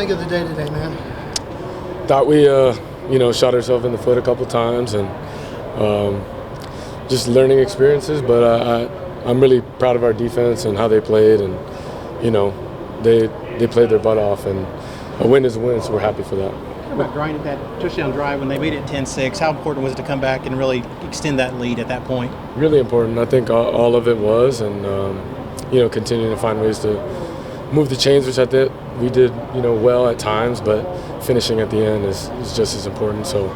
think of the day today, man? Thought we, shot ourselves in the foot a couple times and just learning experiences. But I'm really proud of our defense and how they played, and they played their butt off. And a win is a win, so we're happy for that. What about grinding that touchdown drive when they made it 10-6? How important was it to come back and really extend that lead at that point? Really important. I think all of it was, and continuing to find ways to move the chains, which I did. We did, well at times, but finishing at the end is just as important. So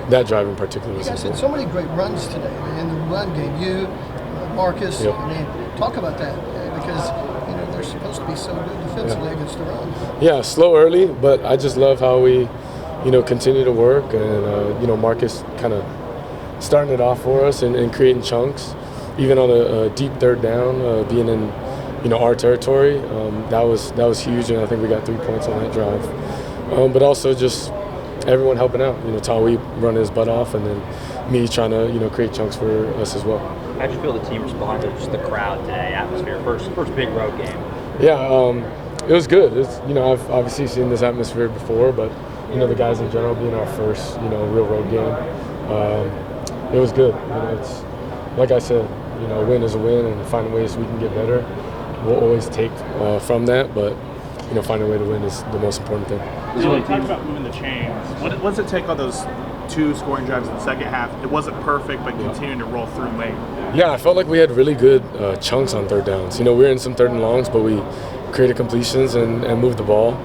that drive in particular was important. You guys had so many great runs today, man. The run game, you, Marcus. Yep. I mean, talk about that because they're supposed to be so good defensively against the run. Yeah, slow early, but I just love how we, continue to work, and Marcus kind of starting it off for us and creating chunks, even on a deep third down, being in our territory. That was huge, and I think we got 3 points on that drive. But also just everyone helping out. Tawi running his butt off, and then me trying to create chunks for us as well. How did you feel the team responded to just the crowd today, atmosphere, first big road game? Yeah, it was good. I've obviously seen this atmosphere before, but the guys in general being our first real road game, it was good. It's like I said, a win is a win, and finding ways we can get better. We'll always take from that, but finding a way to win is the most important thing. Dillon, talk about moving the chains. What does it take on those 2 scoring drives in the second half? It wasn't perfect, but continuing to roll through late. Yeah, I felt like we had really good chunks on third downs. We were in some third and longs, but we created completions and moved the ball.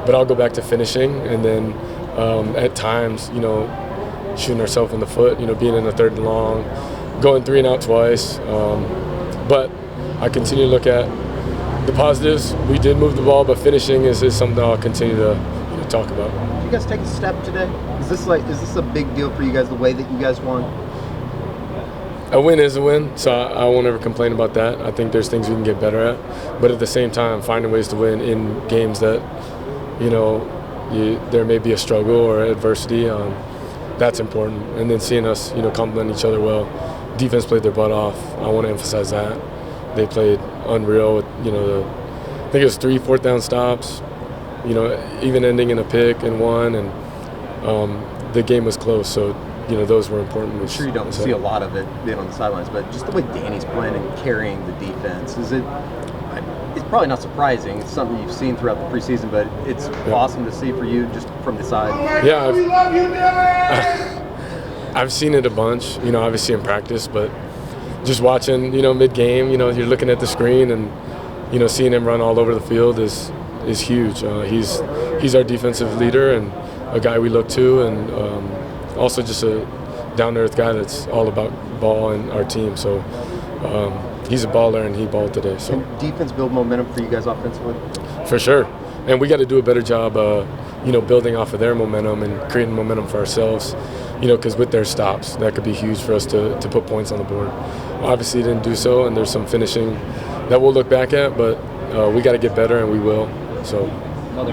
But I'll go back to finishing, and then at times, shooting ourselves in the foot, being in a third and long, going 3 and out twice. But I continue to look at the positives. We did move the ball, but finishing is something I'll continue to talk about. Did you guys take a step today? Is this a big deal for you guys, the way that you guys won? A win is a win, so I won't ever complain about that. I think there's things we can get better at, but at the same time, finding ways to win in games that there may be a struggle or adversity, that's important. And then seeing us complement each other well. Defense played their butt off. I want to emphasize that. They played unreal with, I think it was 3 4th down stops, even ending in a pick and one, and the game was close, so, those were important. I'm sure you don't see a lot of it being on the sidelines, but just the way Danny's playing and carrying the defense, it's probably not surprising. It's something you've seen throughout the preseason, but it's awesome to see for you just from the side. Yeah, I've seen it a bunch, obviously in practice, but just watching, mid-game, you're looking at the screen and, seeing him run all over the field is huge. He's our defensive leader and a guy we look to, and also just a down-to-earth guy that's all about ball and our team. So he's a baller, and he balled today. So can defense build momentum for you guys offensively? For sure, and we got to do a better job, building off of their momentum and creating momentum for ourselves. Because with their stops, that could be huge for us to put points on the board. Obviously, didn't do so, and there's some finishing that we'll look back at, but we got to get better, and we will. So. Another